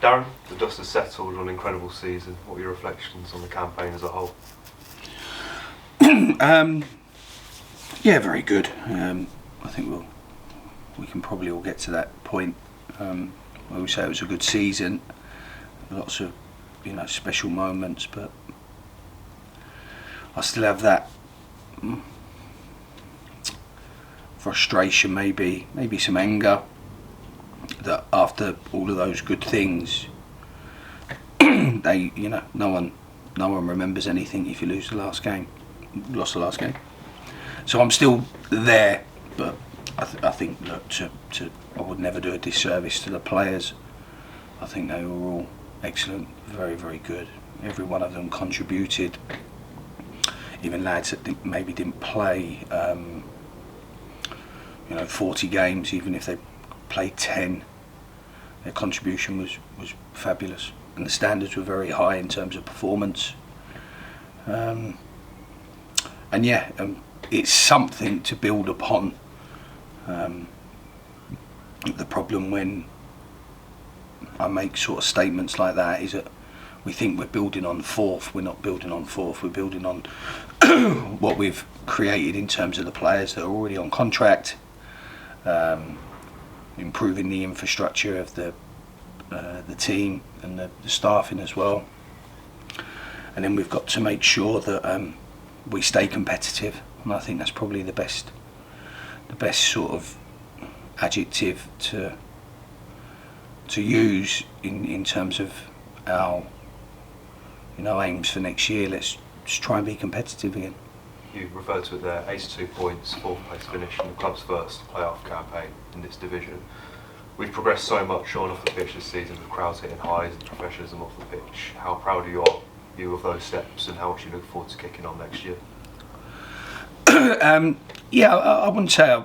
Darren, the dust has settled on an incredible season. What are your reflections on the campaign as a whole? Yeah, very good. I think we can probably all get to that point where we say it was a good season. Lots of special moments, but I still have that frustration, maybe some anger, that after all of those good things, no one remembers anything if you lost the last game. So I'm still there, but I think I would never do a disservice to the players. I think they were all excellent, very, very good. Every one of them contributed. Even lads that maybe didn't play 40 games, even if they played 10, their contribution was fabulous, and the standards were very high in terms of performance. It's something to build upon. The problem when I make sort of statements like that is that we think we're building on fourth. We're not building on fourth. We're building on what we've created in terms of the players that are already on contract, improving the infrastructure of the team and the staffing as well. And then we've got to make sure that we stay competitive. And I think that's probably the best sort of adjective to use in terms of our aims for next year. Let's just try and be competitive again. You referred to it there, 82 points, 4th place finish in the club's first playoff campaign in this division. We've progressed so much on off the pitch this season, with crowds hitting highs and professionalism off the pitch. How proud are you of those steps, and how much you look forward to kicking on next year? I wouldn't say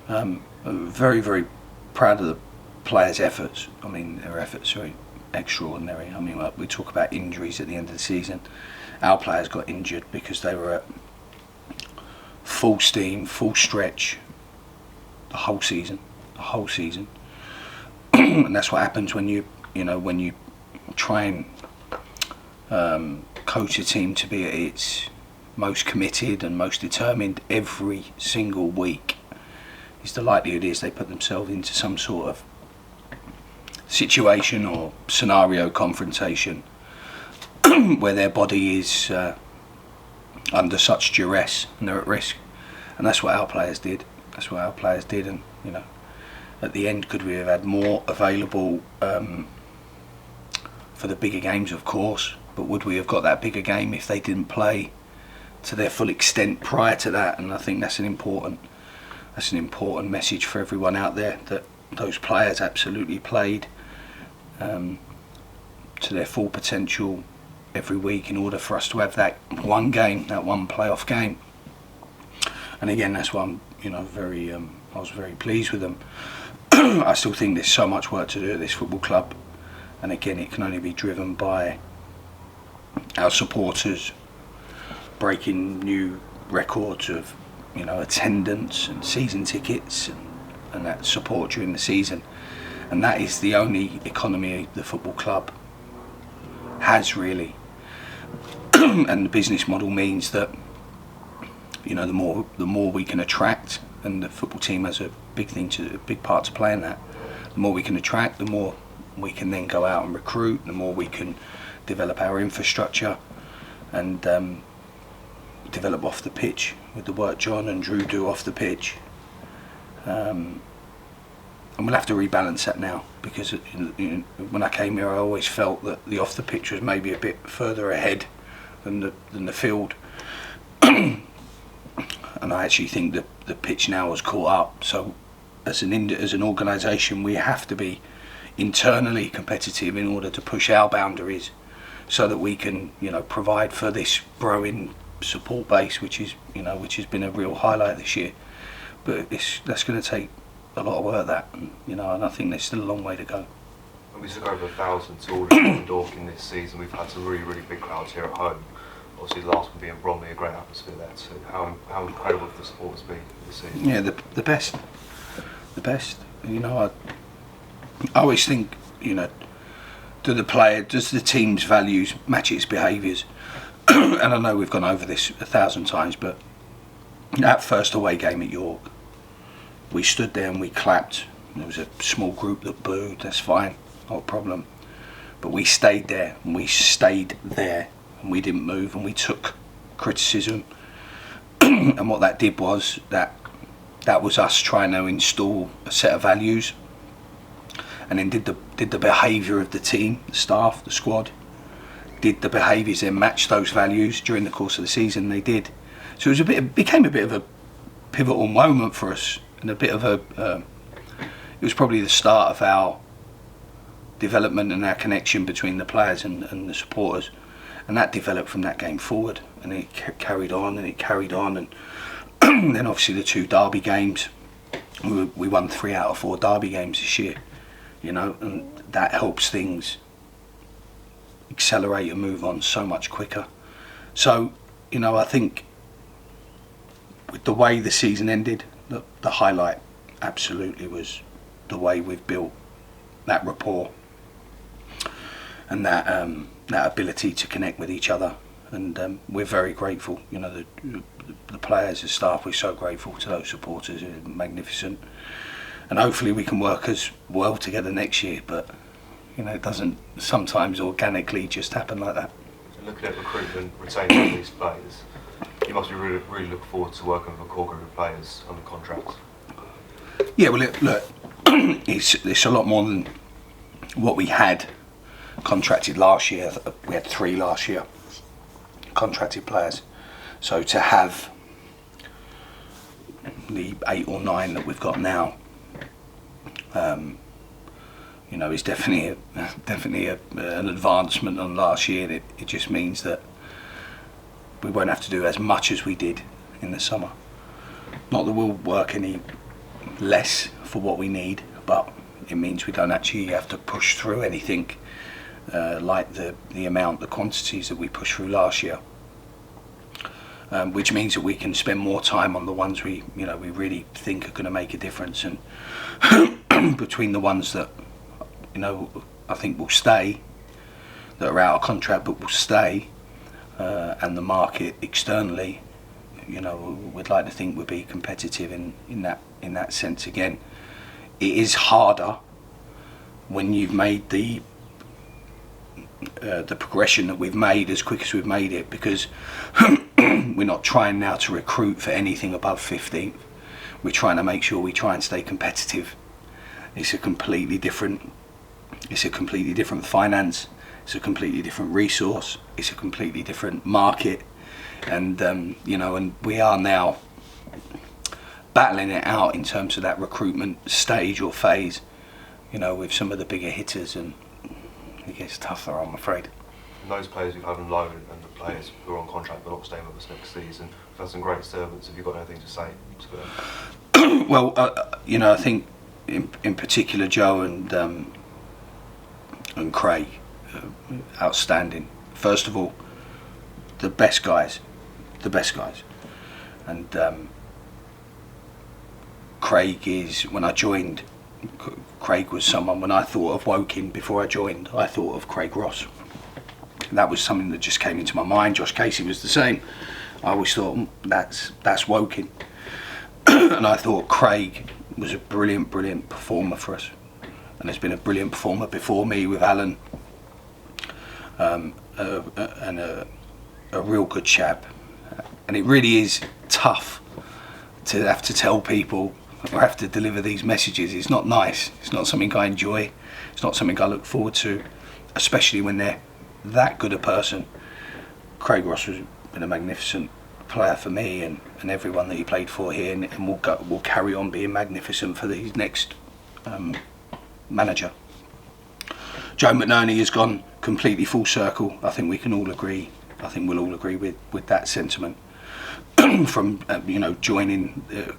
I'm very, very proud of the players' efforts. I mean, their efforts are extraordinary. I mean, we talk about injuries at the end of the season. Our players got injured because they were at full steam, full stretch the whole season, and that's what happens when you try and coach a team to be at its most committed and most determined every single week. The likelihood is they put themselves into some sort of situation or scenario confrontation where their body is under such duress and they're at risk, and that's what our players did. And at the end, could we have had more available for the bigger games? Of course, but would we have got that bigger game if they didn't play to their full extent prior to that? And I think that's an important message for everyone out there, that those players absolutely played to their full potential every week in order for us to have that one playoff game. And again, that's why I'm I was very pleased with them. I still think there's so much work to do at this football club, and again, it can only be driven by our supporters breaking new records of attendance and season tickets and that support during the season. And that is the only economy the football club has, really. And the business model means that the more we can attract, and the football team has a big part to play in that. The more we can attract, the more we can then go out and recruit, the more we can develop our infrastructure and develop off the pitch with the work John and Drew do off the pitch. And we'll have to rebalance that now, because when I came here I always felt that the off the pitch was maybe a bit further ahead than the field. And I actually think that the pitch now has caught up. So as an organisation, we have to be internally competitive in order to push our boundaries, so that we can provide for this growing support base, which has been a real highlight this year. But that's going to take a lot of work, and I think there's still a long way to go. And we took over 1,000 to all in Dorking this season. We've had some really, really big crowds here at home. Obviously, the last one being Bromley, a great atmosphere there too. How incredible the support has been this season. Yeah, the best. I always think, you know, does the team's values match its behaviours? And I know we've gone over this 1,000 times, but that first away game at York, we stood there and we clapped. There was a small group that booed. That's fine, not a problem. But we stayed there and we stayed there and we didn't move and we took criticism. And what that did was that was us trying to install a set of values. And then did the behaviour of the team, the staff, the squad, did the behaviours then match those values during the course of the season? They did. So it was became a bit of a pivotal moment for us, and a bit of it was probably the start of our development and our connection between the players and the supporters, and that developed from that game forward, and it carried on and it carried on, and then obviously the 2 derby games, we won 3 out of 4 derby games this year, you know, and that helps things accelerate and move on so much quicker. So, you know, I think with the way the season ended, the highlight absolutely was the way we've built that rapport and that ability to connect with each other, and we're very grateful. You know, the players, the staff, we're so grateful to those supporters. They're magnificent, and hopefully we can work as well together next year, but you know, it doesn't sometimes organically just happen like that. And looking at recruitment, retaining these players, you must be really looking forward to working with a core group of players on the contracts. Yeah, well, look, it's a lot more than what we had contracted last year. We had 3 last year, contracted players. So to have the 8 or 9 that we've got now, you know, is definitely an advancement on last year. It just means that we won't have to do as much as we did in the summer. Not that we'll work any less for what we need, but it means we don't actually have to push through anything like the quantities that we pushed through last year. Which means that we can spend more time on the ones we really think are going to make a difference, and between the ones that, you know, I think will stay, that are out of contract but will stay, and the market externally, you know, we'd like to think we'll be competitive in that sense. Again, it is harder when you've made the progression that we've made as quick as we've made it, because we're not trying now to recruit for anything above 15th. We're trying to make sure we try and stay competitive. It's a completely different finance, it's a completely different resource, it's a completely different market, and you know, and we are now battling it out in terms of that recruitment stage or phase, you know, with some of the bigger hitters, and it gets tougher, I'm afraid. And those players we've had on loan and the players who are on contract but not staying with us next season, we've had some great servants. Have you got anything to say to them? Well, you know, I think in particular Joe and Craig, outstanding. First of all, the best guys, and Craig is, when I joined, Craig was someone, when I thought of Woking before I joined, I thought of Craig Ross. That was something that just came into my mind. Josh Casey was the same. I always thought, that's Woking. And I thought Craig was a brilliant performer for us. And there's been a brilliant performer before me with Alan, and a real good chap. And it really is tough to have to tell people or have to deliver these messages. It's not nice. It's not something I enjoy. It's not something I look forward to, especially when they're that good a person. Craig Ross has been a magnificent player for me and everyone that he played for here, and will carry on being magnificent for his next manager. Joe McNerney has gone completely full circle. I think we can all agree. I think we'll all agree with that sentiment. From you know,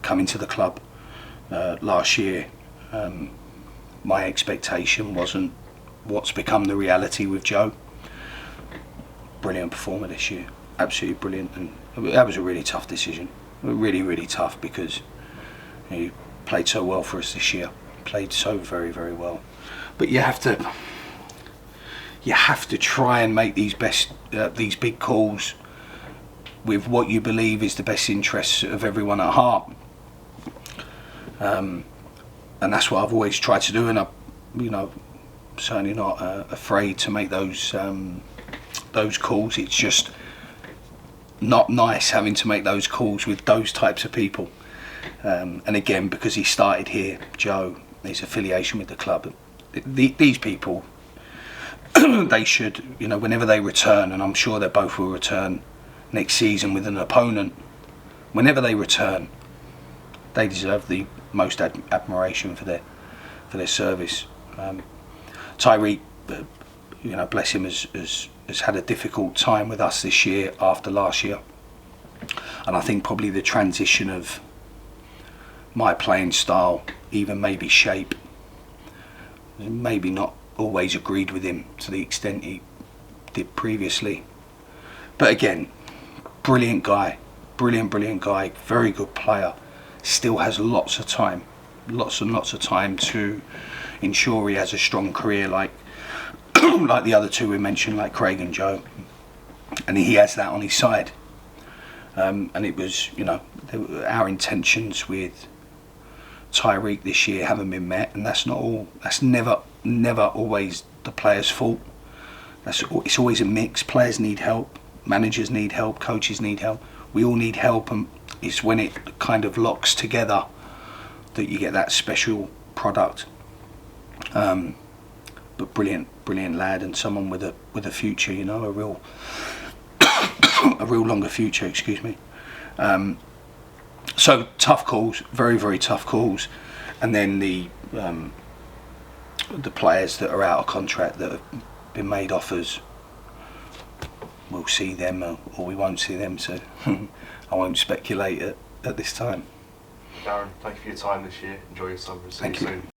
coming to the club last year, my expectation wasn't what's become the reality with Joe. Brilliant performer this year, absolutely brilliant, and that was a really tough decision. Really tough, because he played so well for us this year. Played so very well. but you have to try and make these big calls with what you believe is the best interests of everyone at heart. And that's what I've always tried to do, and I'm, certainly not afraid to make those calls. It's just not nice having to make those calls with those types of people. And again, because he started here, Joe, his affiliation with the club, these people, they should, whenever they return, and I'm sure they both will return next season with an opponent, whenever they return, they deserve the most admiration for their service. Tyreek, bless him, has had a difficult time with us this year after last year, and I think probably the transition of my playing style, even maybe shape, maybe not always agreed with him to the extent he did previously. But again, brilliant guy, brilliant guy, very good player. Still has lots and lots of time to ensure he has a strong career like like the other two we mentioned, like Craig and Joe, and he has that on his side. And it was, our intentions with Tyreek this year haven't been met, and that's never always the player's fault. It's always a mix. Players need help, managers need help, coaches need help. We all need help, and it's when it kind of locks together that you get that special product. But brilliant lad, and someone with a future, a real longer future. Excuse me. So tough calls, very tough calls, and then the players that are out of contract that have been made offers, we'll see them or we won't see them. So I won't speculate at this time. Darren, thank you for your time this year. Enjoy your summer and see you soon.